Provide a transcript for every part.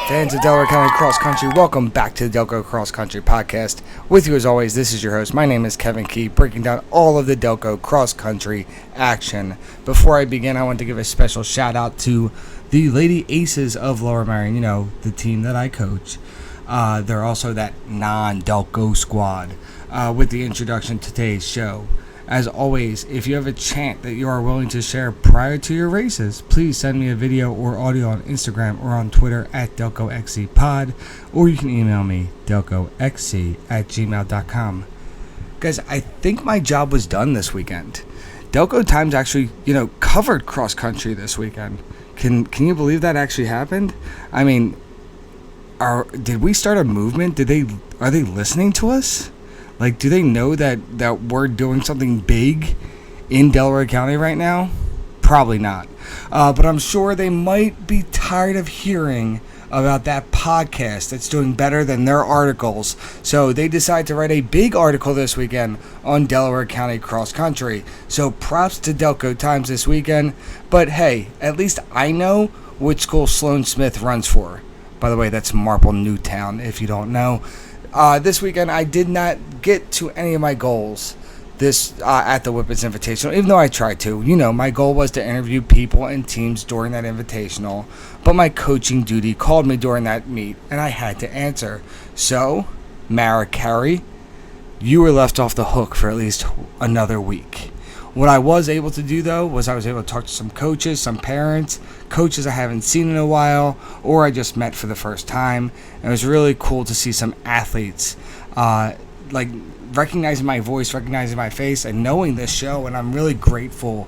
Fans of Delaware County Cross Country, welcome back to the DELCO Cross Country Podcast. With you as always, this is your host. My name is Kevin Key, breaking down all of the DELCO Cross Country action. Before I begin, I want to give a special shout out to the Lady Aces of Lower Merion, you know, the team that I coach. They're also that non-DELCO squad with the introduction to today's show. As always, if you have a chant that you are willing to share prior to your races, please send me a video or audio on Instagram or on Twitter at DELCO XC Pod, or you can email me, delcoxc@gmail.com. Guys, I think my job was done this weekend. DELCO Times actually, covered cross country this weekend. Can you believe that actually happened? I mean, did we start a movement? Are they listening to us? Like, do they know that we're doing something big in Delaware County right now? Probably not. But I'm sure they might be tired of hearing about that podcast that's doing better than their articles. So they decide to write a big article this weekend on Delaware County cross country. So props to DELCO Times this weekend. But hey, at least I know which school Sloan Smith runs for. By the way, that's Marple Newtown, if you don't know. This weekend, I did not get to any of my goals at the Whippets Invitational, even though I tried to. My goal was to interview people and teams during that invitational, but my coaching duty called me during that meet, and I had to answer. So, Mara Carey, you were left off the hook for at least another week. What I was able to do, though, was I was able to talk to some coaches, some parents, coaches I haven't seen in a while, or I just met for the first time. And it was really cool to see some athletes, recognizing my voice, recognizing my face, and knowing this show. And I'm really grateful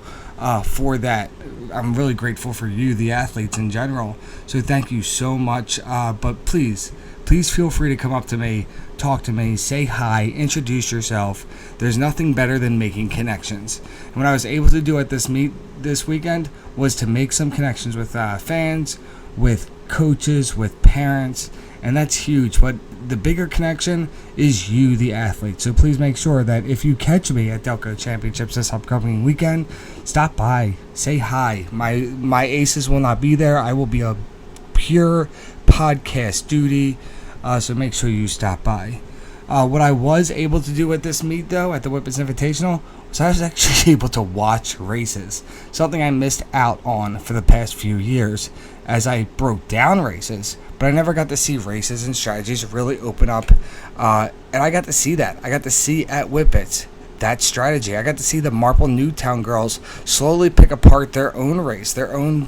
for that. I'm really grateful for you, the athletes in general. So thank you so much. But please feel free to come up to me, talk to me, say hi, introduce yourself. There's nothing better than making connections. And what I was able to do at this meet this weekend was to make some connections with fans, with coaches, with parents, and that's huge. But the bigger connection is you, the athlete. So please make sure that if you catch me at DELCO Championships this upcoming weekend, stop by, say hi. My aces will not be there. I will be a pure podcast duty. So make sure you stop by. What I was able to do at this meet, though, at the Whippets Invitational, was I was actually able to watch races. Something I missed out on for the past few years as I broke down races. But I never got to see races and strategies really open up. And I got to see that. I got to see at Whippets that strategy. I got to see the Marple Newtown girls slowly pick apart their own race, their own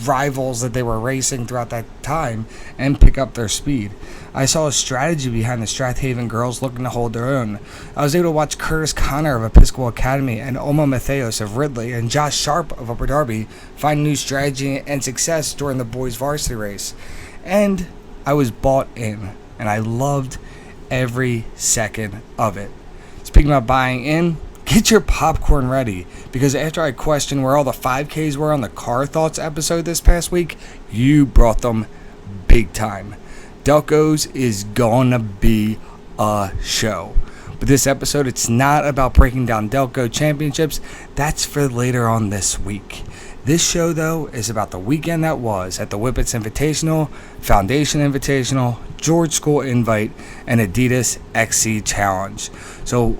rivals that they were racing throughout that time, and pick up their speed. I saw a strategy behind the Strathaven girls looking to hold their own. I was able to watch Curtis Connor of Episcopal Academy and Oma Matheos of Ridley and Josh Sharp of Upper Darby find new strategy and success during the boys varsity race. And I was bought in, and I loved every second of it. Speaking about buying in, get your popcorn ready, because after I questioned where all the 5Ks were on the Car Thoughts episode this past week, you brought them big time. DELCO's is gonna be a show. But this episode, it's not about breaking down DELCO Championships. That's for later on this week. This show, though, is about the weekend that was at the Whippets Invitational, Foundation Invitational, George School Invite, and Adidas XC Challenge. So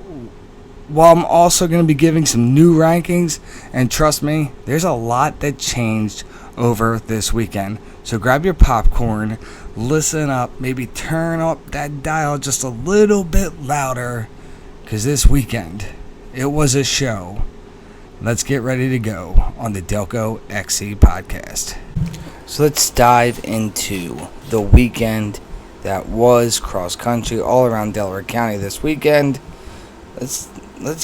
while I'm also going to be giving some new rankings, and trust me, there's a lot that changed over this weekend. So grab your popcorn, listen up, maybe turn up that dial just a little bit louder, because this weekend, it was a show. Let's get ready to go on the DELCO XC podcast. So let's dive into the weekend that was cross country all around Delaware County this weekend. Let's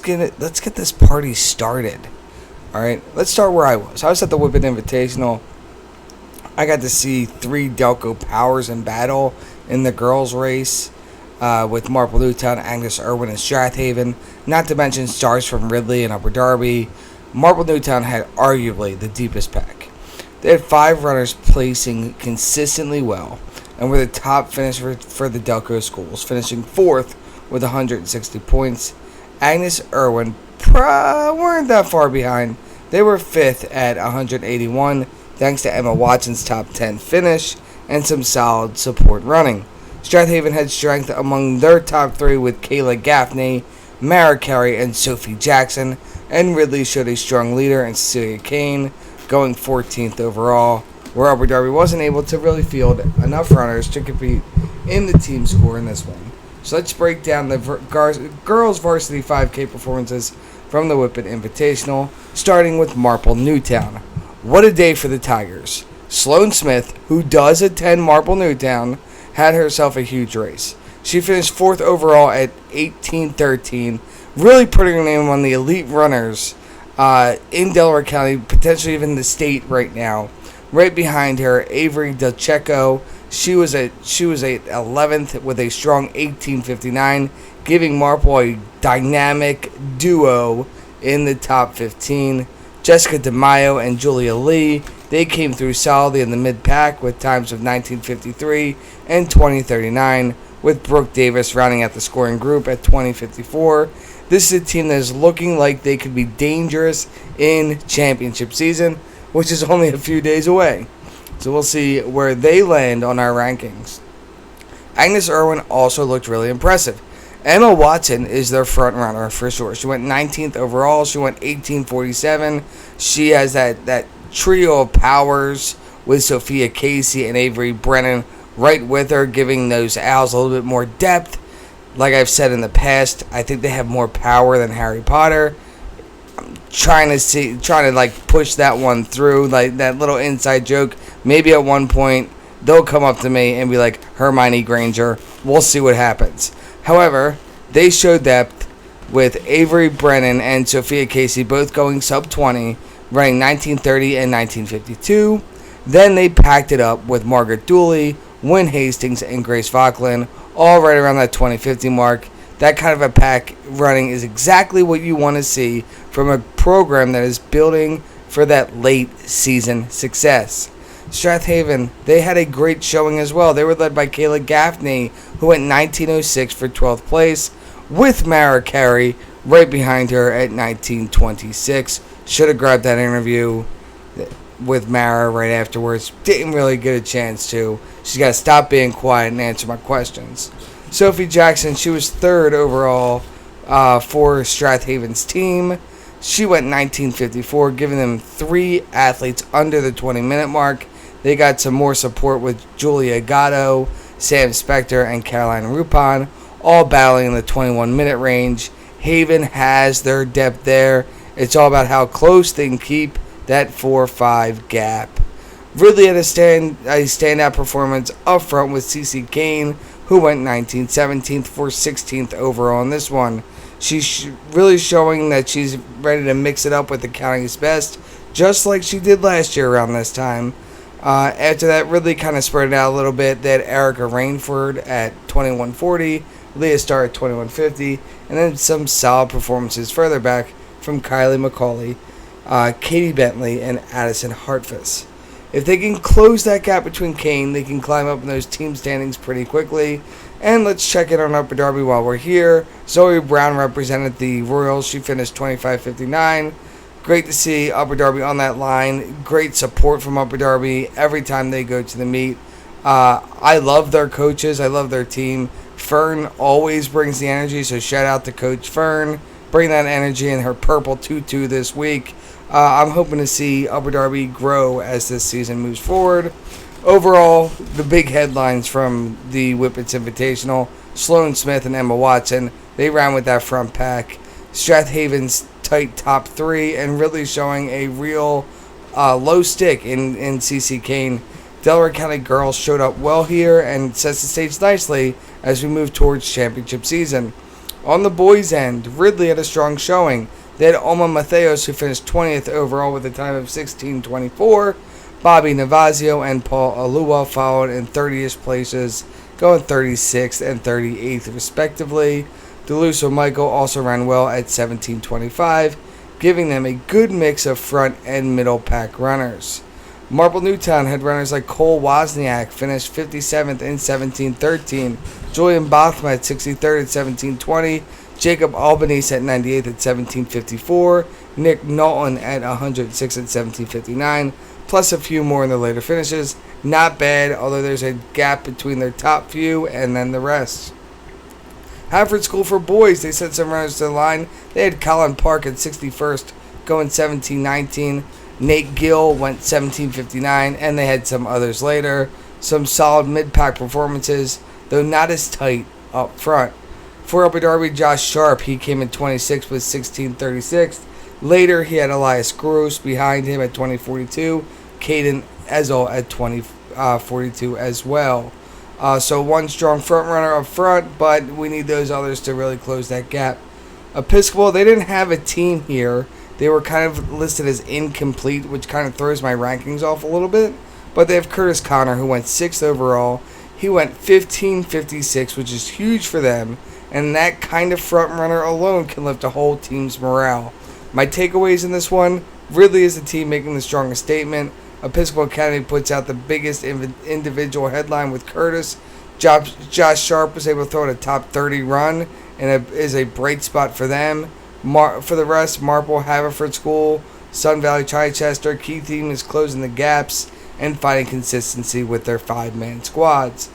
get this party started. All right, let's start where I was. I was at the Whippet Invitational. I got to see 3 DELCO powers in battle in the girls' race with Marple Newtown, Agnes Irwin, and Strathaven. Not to mention stars from Ridley and Upper Darby. Marple Newtown had arguably the deepest pack. They had 5 runners placing consistently well, and were the top finisher for the DELCO schools, finishing 4th with 160 points. Agnes Irwin weren't that far behind. They were 5th at 181, thanks to Emma Watson's top 10 finish, and some solid support running. Strathaven had strength among their top three with Kayla Gaffney, Mara Carey, and Sophie Jackson, and Ridley showed a strong leader in Cecilia Kane, going 14th overall, where Upper Darby wasn't able to really field enough runners to compete in the team score in this one. So let's break down the girls varsity 5K performances from the Whippets Invitational, starting with Marple Newtown. What a day for the Tigers. Sloane Smith, who does attend Marple Newtown, had herself a huge race. She finished 4th overall at 18:13, really putting her name on the elite runners in Delaware County, potentially even the state right now. Right behind her, Avery DelCecco. She was at 11th with a strong 18:59, giving Marple a dynamic duo in the top 15. Jessica DeMaio and Julia Lee, they came through solidly in the mid-pack with times of 19:53 and 20:39, with Brooke Davis rounding out the scoring group at 20:54. This is a team that is looking like they could be dangerous in championship season, which is only a few days away. So we'll see where they land on our rankings. Agnes Irwin also looked really impressive. Emma Watson is their front runner for sure. She went 19th overall. She went 18:47. She has that trio of powers with Sophia Casey and Avery Brennan right with her, giving those Owls a little bit more depth. Like I've said in the past, I think they have more power than Harry Potter. I'm trying to push that one through, like that little inside joke. Maybe at one point they'll come up to me and be like, Hermione Granger. We'll see what happens. However, they showed depth with Avery Brennan and Sophia Casey both going sub 20, running 19:30 and 19:52. Then they packed it up with Margaret Dooley, Wynn Hastings, and Grace Falkland, all right around that 2050 mark. That kind of a pack running is exactly what you want to see from a program that is building for that late season success. Strathaven, they had a great showing as well. They were led by Kayla Gaffney, who went 19:06 for 12th place, with Mara Carey right behind her at 19:26. Should have grabbed that interview with Mara right afterwards. Didn't really get a chance to. She's got to stop being quiet and answer my questions. Sophie Jackson, she was 3rd overall for Strathaven's team. She went 19:54, giving them 3 athletes under the 20-minute mark. They got some more support with Julia Gatto, Sam Spector, and Caroline Rupon, all battling in the 21-minute range. Haven has their depth there. It's all about how close they can keep that 4-5 gap. Ridley had a standout performance up front with Cece Kane, who went 19-17 for 16th overall in this one. She's really showing that she's ready to mix it up with the county's best, just like she did last year around this time. After that, Ridley kind of spread it out a little bit. They had Erica Rainford at 21:40, Leah Starr at 21:50, and then some solid performances further back from Kylie McCauley, Katie Bentley, and Addison Hartfuss. If they can close that gap between Kane, they can climb up in those team standings pretty quickly. And let's check in on Upper Darby while we're here. Zoe Brown represented the Royals. She finished 25:59. Great to see Upper Darby on that line. Great support from Upper Darby every time they go to the meet. I love their coaches. I love their team. Fern always brings the energy, so shout out to Coach Fern. Bring that energy in her purple tutu this week. I'm hoping to see Upper Darby grow as this season moves forward. Overall, the big headlines from the Whippets Invitational: Sloane Smith and Emma Watson. They ran with that front pack. Strathaven's tight top 3, and really showing a real low stick in CC Kane. Delaware County girls showed up well here and sets the stage nicely as we move towards championship season. On the boys' end, Ridley had a strong showing. They had Oma Mateos, who finished 20th overall with a time of 16:24. Bobby Navazio and Paul Alua followed in 30th places, going 36th and 38th respectively. DeLuso Michael also ran well at 17:25, giving them a good mix of front and middle pack runners. Marple Newtown had runners like Cole Wozniak, finished 57th in 17:13, Julian Bothma at 63rd at 17:20, Jacob Albanese at 98th at 17:54, Nick Knowlton at 106 at 17:59, plus a few more in the later finishes. Not bad, although there's a gap between their top few and then the rest. Haverford School for boys, they sent some runners to the line. They had Colin Park at 61st, going 17:19. Nate Gill went 17:59, and they had some others later. Some solid mid-pack performances, though not as tight up front. For Upper Darby, Josh Sharp, he came in 26th with 16:36. Later, he had Elias Gross behind him at 20:42. Caden Ezel at 20:42 as well. So one strong front runner up front, but we need those others to really close that gap. Episcopal, they didn't have a team here. They were kind of listed as incomplete, which kind of throws my rankings off a little bit. But they have Curtis Connor, who went 6th overall. He went 15:56, which is huge for them. And that kind of front runner alone can lift a whole team's morale. My takeaways in this one, Ridley is the team making the strongest statement. Episcopal Academy puts out the biggest individual headline with Curtis. Josh Sharp was able to throw in a top 30 run and is a bright spot for them. For the rest, Marple, Haverford School, Sun Valley, Chichester, key team is closing the gaps and finding consistency with their 5-man squads.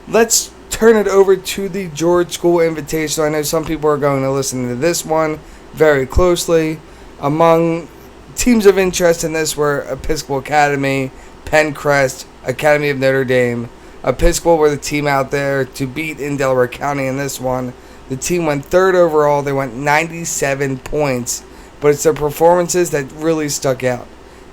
Let's turn it over to the George School Invitational. I know some people are going to listen to this one very closely. Among teams of interest in this were Episcopal Academy, Penncrest, Academy of Notre Dame. Episcopal were the team out there to beat in Delaware County in this one. The team went 3rd overall. They went 97 points, but it's their performances that really stuck out.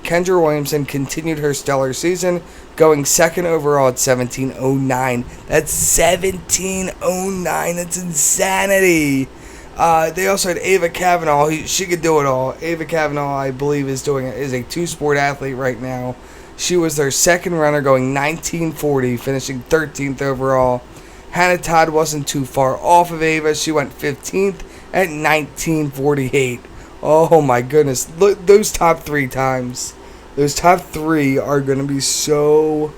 Kendra Williamson continued her stellar season, going 2nd overall at 17:09. That's 17:09. That's insanity. They also had Ava Cavanaugh. She could do it all. Ava Cavanaugh, I believe, is a 2-sport athlete right now. She was their 2nd runner, going 19:40, finishing 13th overall. Hannah Todd wasn't too far off of Ava. She went 15th at 19:48. Oh my goodness. Look, those top 3 times. Those top 3 are going to be so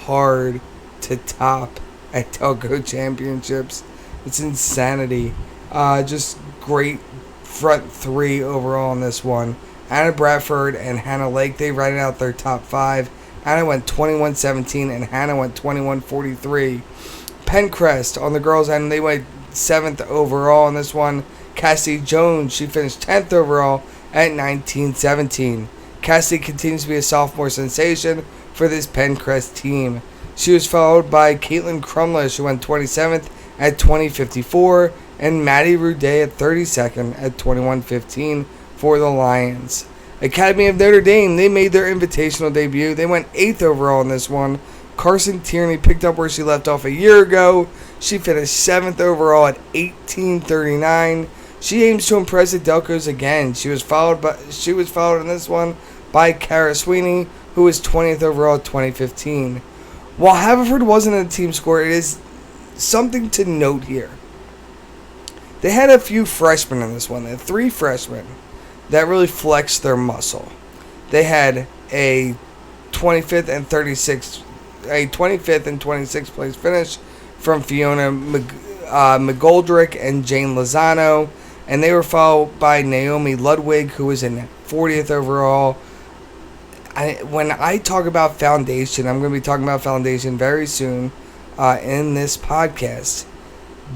hard to top at DELCO Championships. It's insanity. Just great front 3 overall in this one. Anna Bradford and Hannah Lake, they rounded out their top 5. Anna went 21:17 and Hannah went 21:43. Penncrest on the girls' end, they went 7th overall in this one. Cassie Jones, she finished 10th overall at 19:17. Cassie continues to be a sophomore sensation for this Penncrest team. She was followed by Caitlin Crumlish, who went 27th at 20:54, and Maddie Roudet at 32nd at 21:15 for the Lions. Academy of Notre Dame, they made their invitational debut. They went 8th overall in this one. Carson Tierney picked up where she left off a year ago. She finished 7th overall at 18:39. She aims to impress the Delcos again. She was followed in this one by Kara Sweeney, who was 20th overall at 2015. While Haverford wasn't a team score, it is something to note here. They had a few freshmen in this one. They had 3 freshmen that really flexed their muscle. They had a 25th and 26th place finish from Fiona McGoldrick and Jane Lozano, and they were followed by Naomi Ludwig, who was in 40th overall. When I talk about foundation, I'm going to be talking about foundation very soon in this podcast.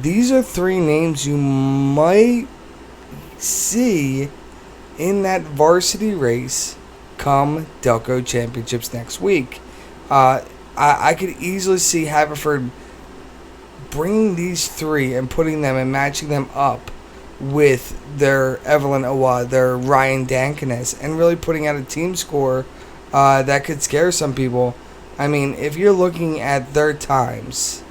These are 3 names you might see in that varsity race come DELCO Championships next week. I could easily see Haverford bringing these 3 and putting them and matching them up with their Evelyn Awad, their Ryan Dankiness, and really putting out a team score that could scare some people. I mean, if you're looking at their times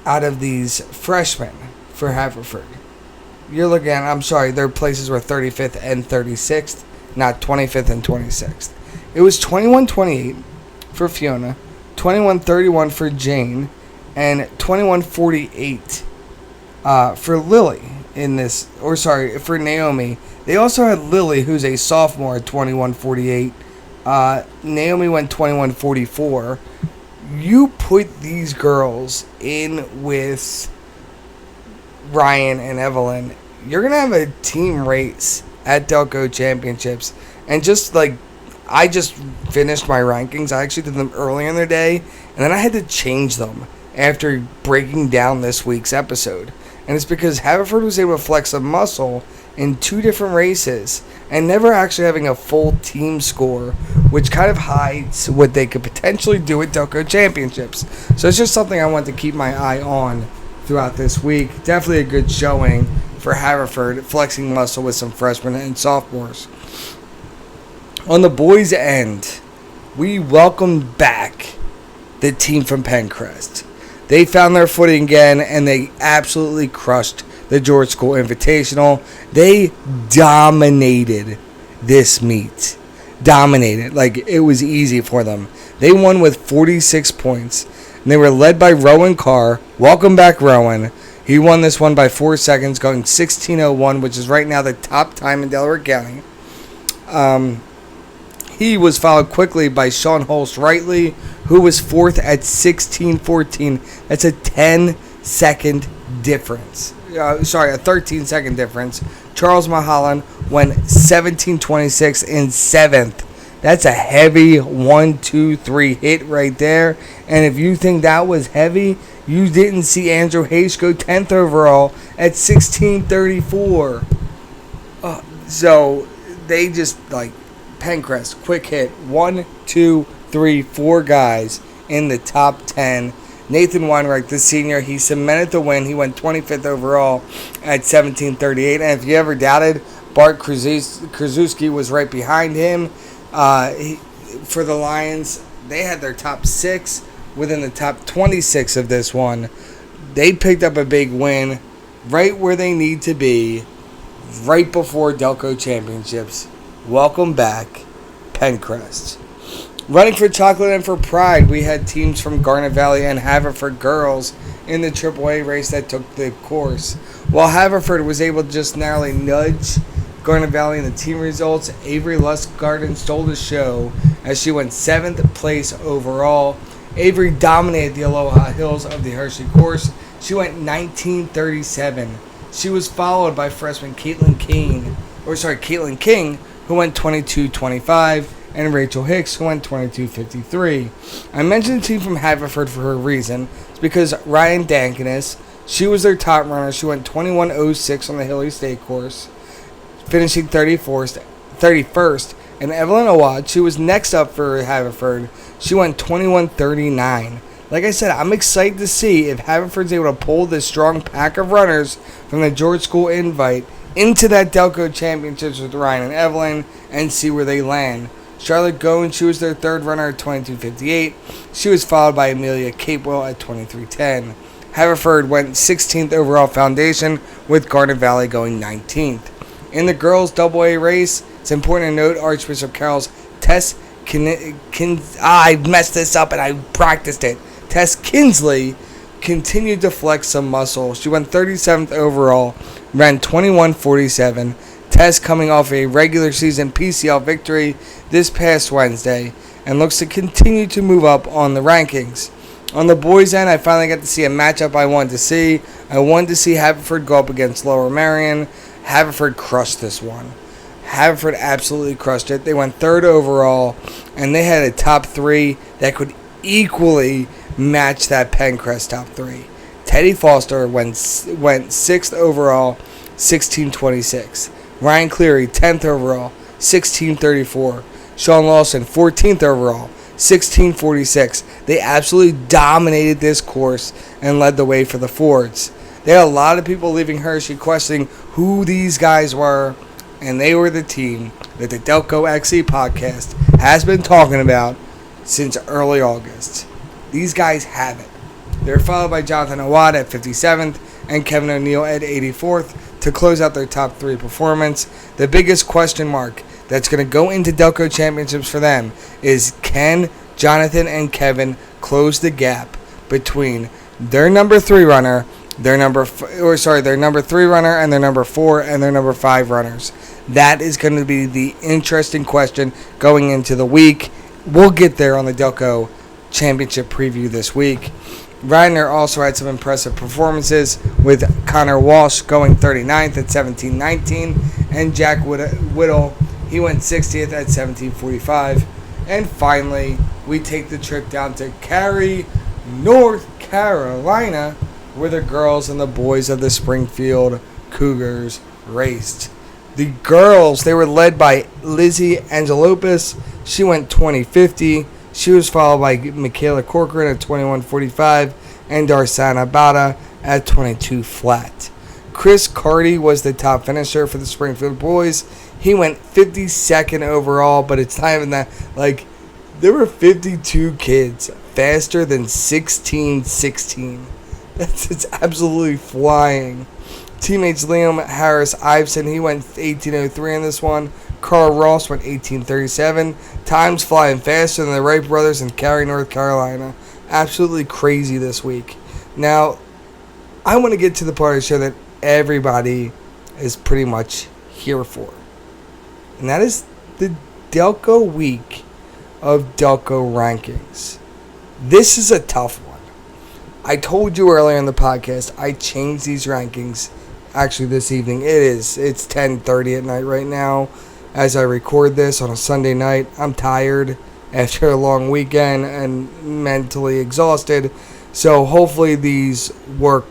out of these freshmen for Haverford, you're looking at, their places were 35th and 36th, not 25th and 26th. It was 21-28 for Fiona, 21-31 for Jane, and 21-48 for Lily for Naomi. They also had Lily, who's a sophomore, at 21-48. Naomi went 21-44. You put these girls in with Ryan and Evelyn, you're going to have a team race at DELCO Championships. And just like I just finished my rankings. I actually did them earlier in the day, and then I had to change them after breaking down this week's episode. And it's because Haverford was able to flex a muscle in 2 different races and never actually having a full team score, which kind of hides what they could potentially do at DELCO Championships. So it's just something I want to keep my eye on throughout this week. Definitely a good showing for Haverford, flexing muscle with some freshmen and sophomores. On the boys' end, we welcome back the team from Pencrest. They found their footing again, and they absolutely crushed the George School Invitational. They dominated this meet. Dominated. Like, it was easy for them. They won with 46 points, and they were led by Rowan Carr. Welcome back, Rowan. He won this one by 4 seconds, going 16:01, which is right now the top time in Delaware County. He was followed quickly by Sean Holst-Rightly, who was 4th at 16:14. That's a 10-second difference. A 13-second difference. Charles Mahalan went 17:26 in 7th. That's a heavy 1-2-3 hit right there. And if you think that was heavy, you didn't see Andrew Hayes go 10th overall at 16:34. So they just, like, Pencrest, quick hit. 1, 2, 3, 4 guys in the top 10. Nathan Weinreich, the senior, he cemented the win. He went 25th overall at 17:38. And if you ever doubted, Bart Krasuski was right behind him. For the Lions, they had their top 6 within the top 26 of this one. They picked up a big win right where they need to be, right before DELCO Championships. Welcome back, Pencrest. Running for chocolate and for pride, we had teams from Garnet Valley and Haverford girls in the AAA race that took the course. While Haverford was able to just narrowly nudge Garnet Valley in the team results, Avery Lustgarten stole the show as she went 7th place overall. Avery dominated the Aloha Hills of the Hershey course. She went 19:37. She was followed by freshman Caitlin King, who went 22:25, and Rachel Hicks, who went 22:53. I mentioned the team from Haverford for a reason. It's because Ryan Dankinis, she was their top runner. She went 21:06 on the Hilly State course, finishing 31st. And Evelyn Awad, she was next up for Haverford. She went 21:39. Like I said, I'm excited to see if Haverford's able to pull this strong pack of runners from the George School Invite into that DELCO Championships with Ryan and Evelyn and see where they land. Charlotte Goen, she was their third runner at 22:58. She was followed by Amelia Capewell at 23:10. Haverford went 16th overall foundation, with Garnet Valley going 19th. In the girls' AA race, it's important to note Archbishop Carroll's Tess I messed this up and I practiced it. Tess Kinsley continued to flex some muscle. She went 37th overall, ran 21:47. Tess coming off a regular season PCL victory this past Wednesday and looks to continue to move up on the rankings. On the boys' end, I finally got to see a matchup I wanted to see. I wanted to see Haverford go up against Lower Marion. Haverford crushed this one. Haverford absolutely crushed it. They went 3rd overall, and they had a top 3 that could equally match that Pencrest top 3. Teddy Foster went 6th overall, 16:26. Ryan Cleary, 10th overall, 16:34. Sean Lawson, 14th overall, 16:46. They absolutely dominated this course and led the way for the Fords. They had a lot of people leaving Hershey questioning who these guys were, and they were the team that the DELCO XC podcast has been talking about since early August. These guys have it. They're followed by Jonathan Awad at 57th and Kevin O'Neill at 84th to close out their top 3 performance. The biggest question mark that's going to go into DELCO Championships for them is, can Jonathan and Kevin close the gap between their number 3 runner, their number 3 runner, and their number 4 and their number 5 runners? That is going to be the interesting question going into the week. We'll get there on the DELCO Championship preview this week. Reiner also had some impressive performances, with Connor Walsh going 39th at 17:19 and Jack Whittle He went 60th at 17:45. And finally, we take the trip down to Cary, North Carolina, where the girls and the boys of the Springfield Cougars raced. The girls, they were led by Lizzie Angelopoulos. She went 20:50. She was followed by Michaela Corcoran at 21:45 and Darsana Bada at 22 flat. Chris Carty was the top finisher for the Springfield boys. He went 52nd overall, but it's not even that. Like, there were 52 kids faster than 16:16. It's absolutely flying. Teammates Liam Harris Iveson, he went 18:03 in this one. Carl Ross went 18:37. Times flying faster than the Wright brothers in Cary, North Carolina. Absolutely crazy this week. Now, I want to get to the part of the show that everybody is pretty much here for. And that is the DELCO week of DELCO rankings. This is a tough one. I told you earlier in the podcast, I changed these rankings actually this evening. It's 10:30 at night right now as I record this on a Sunday night. I'm tired after a long weekend and mentally exhausted. So hopefully these work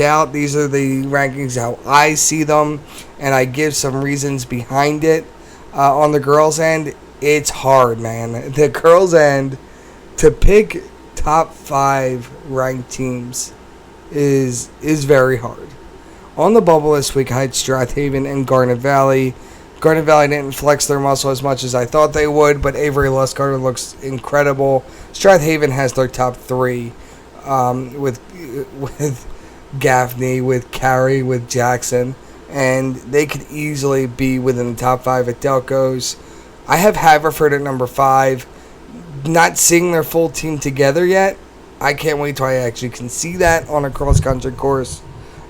out. These are the rankings how I see them, and I give some reasons behind it. On the girls' end, it's hard, man. The girls' end, to pick top 5 ranked teams is very hard. On the bubble this week, I had Strathaven and Garnet Valley. Garnet Valley didn't flex their muscle as much as I thought they would, but Avery Lustgarter looks incredible. Strathaven has their top 3 with Gaffney, with Carey, with Jackson, and they could easily be within the top 5 at Delco's. I have Haverford at number 5. Not seeing their full team together yet. I can't wait till I actually can see that on a cross-country course.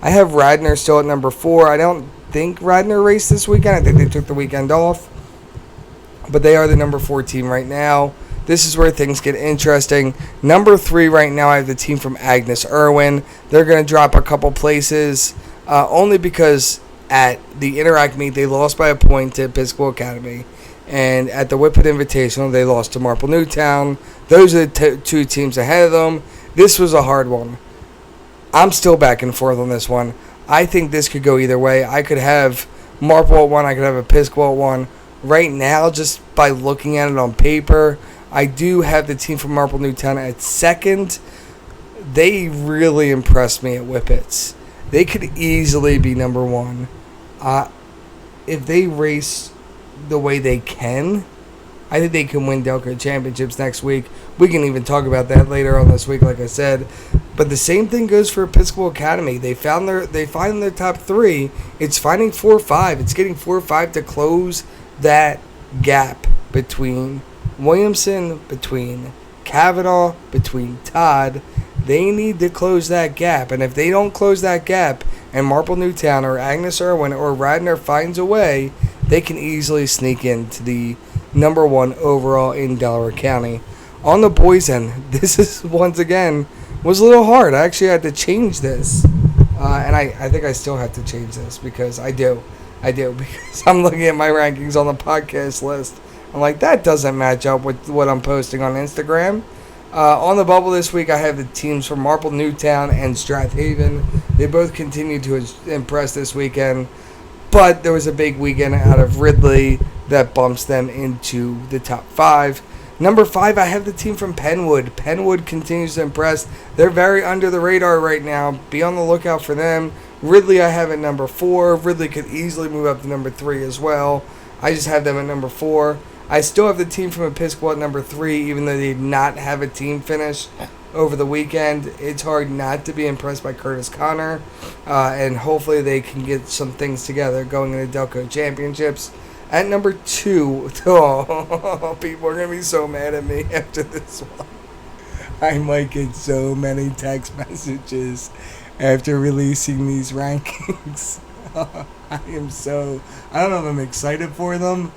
I have Radnor still at number 4. I don't think Radnor raced this weekend. I think they took the weekend off. But they are the number 4 team right now. This is where things get interesting. Number 3 right now, I have the team from Agnes Irwin. They're going to drop a couple places, only because at the Interact meet, they lost by a point to Episcopal Academy. And at the Whippets Invitational, they lost to Marple Newtown. Those are the 2 teams ahead of them. This was a hard one. I'm still back and forth on this one. I think this could go either way. I could have Marple at 1. I could have Episcopal at 1. Right now, just by looking at it on paper, I do have the team from Marple Newtown at 2nd. They really impressed me at Whippets. They could easily be number 1. If they race the way they can, I think they can win DELCO Championships next week. We can even talk about that later on this week, like I said. But the same thing goes for Episcopal Academy. They find their top 3. It's finding 4-5. It's getting 4-5 to close that gap between Williamson, between Kavanaugh, between Todd. They need to close that gap. And if they don't close that gap, and Marple Newtown or Agnes Irwin or Radnor finds a way, they can easily sneak into the number 1 overall in Delaware County. On the boys' end, this is, once again, was a little hard. I actually had to change this. And I think I still have to change this because I do. Because I'm looking at my rankings on the podcast list. I'm like, that doesn't match up with what I'm posting on Instagram. On the bubble this week, I have the teams from Marple Newtown and Strathaven. They both continued to impress this weekend. But there was a big weekend out of Ridley that bumps them into the top 5. Number 5, I have the team from Penwood. Penwood continues to impress. They're very under the radar right now. Be on the lookout for them. Ridley I have at number 4. Ridley could easily move up to number 3 as well. I just have them at number 4. I still have the team from Episcopal at number 3, even though they did not have a team finish over the weekend. It's hard not to be impressed by Curtis Connor, and hopefully they can get some things together going into DELCO Championships. At number 2, oh, people are going to be so mad at me after this one. I might get so many text messages after releasing these rankings. I don't know if I'm excited for them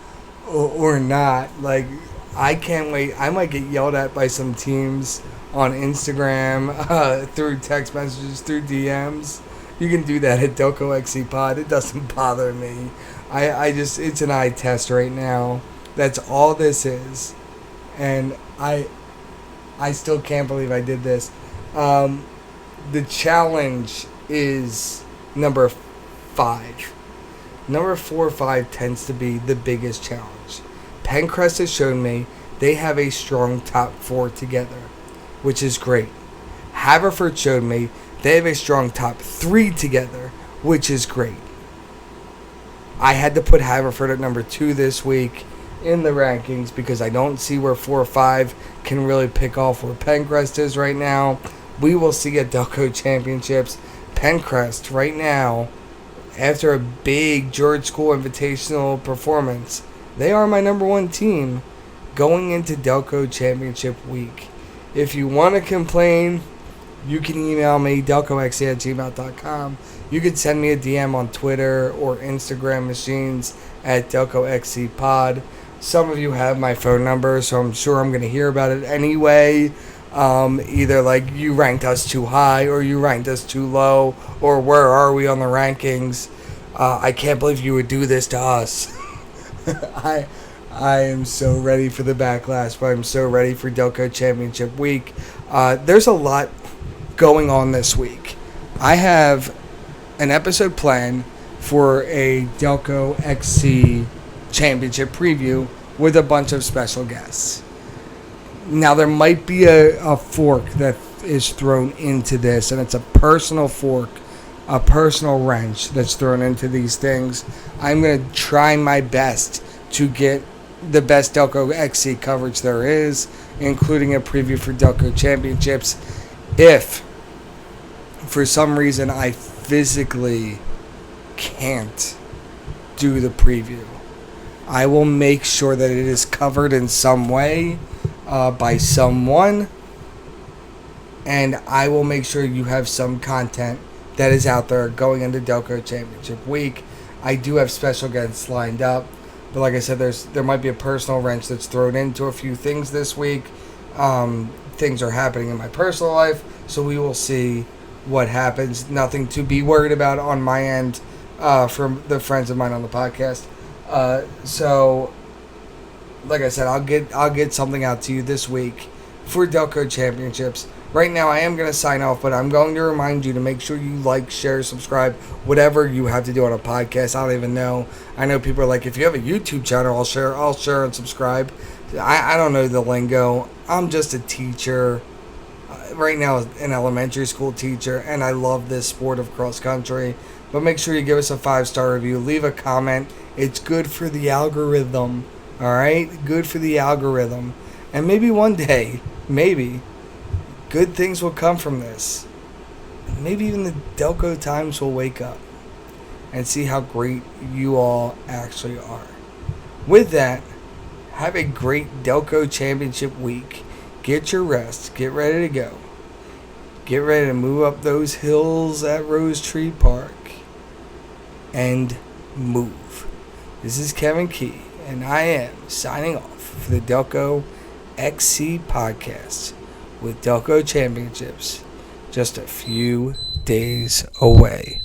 or not. Like, I can't wait. I might get yelled at by some teams on Instagram, through text messages, through DMs. You can do that at DELCO XC Pod. It doesn't bother me. I just, it's an eye test right now. That's all this is. And I still can't believe I did this. The challenge is number 5. Number 4 or 5 tends to be the biggest challenge. Pencrest has shown me they have a strong top 4 together, which is great. Haverford showed me they have a strong top 3 together, which is great. I had to put Haverford at number 2 this week in the rankings because I don't see where 4 or 5 can really pick off where Pencrest is right now. We will see at DELCO Championships. Pencrest right now, after a big George School Invitational performance, they are my number 1 team going into DELCO Championship week. If you want to complain, you can email me, delcoxc@gmail.com. You can send me a DM on Twitter or Instagram machines at DelcoXCPod. Some of you have my phone number, so I'm sure I'm going to hear about it anyway. Either like you ranked us too high or you ranked us too low, or where are we on the rankings. I can't believe you would do this to us. I am so ready for the backlash, but I'm so ready for DELCO Championship week. There's a lot going on this week. I have an episode planned for a DELCO XC Championship preview with a bunch of special guests. Now, there might be a fork that is thrown into this, and it's a personal fork, a personal wrench that's thrown into these things. I'm going to try my best to get the best DELCO XC coverage there is, including a preview for DELCO Championships. If, for some reason, I physically can't do the preview, I will make sure that it is covered in some way by someone, and I will make sure you have some content that is out there going into DELCO Championship week. I do have special guests lined up, but like I said, there might be a personal wrench that's thrown into a few things this week. Things are happening in my personal life, so we will see what happens. Nothing to be worried about on my end from the friends of mine on the podcast. So, like I said, I'll get something out to you this week for DELCO Championships. Right now, I am going to sign off, but I'm going to remind you to make sure you like, share, subscribe, whatever you have to do on a podcast. I don't even know. I know people are like, if you have a YouTube channel, I'll share and subscribe. I don't know the lingo. I'm just a teacher. Right now, an elementary school teacher, and I love this sport of cross country. But make sure you give us a 5-star review. Leave a comment. It's good for the algorithm. Alright? Good for the algorithm. And maybe one day, maybe, good things will come from this. Maybe even the DELCO Times will wake up and see how great you all actually are. With that, have a great DELCO Championship week. Get your rest. Get ready to go. Get ready to move up those hills at Rose Tree Park. And move. This is Kevin Key, and I am signing off for the DELCO XC podcast with DELCO Championships just a few days away.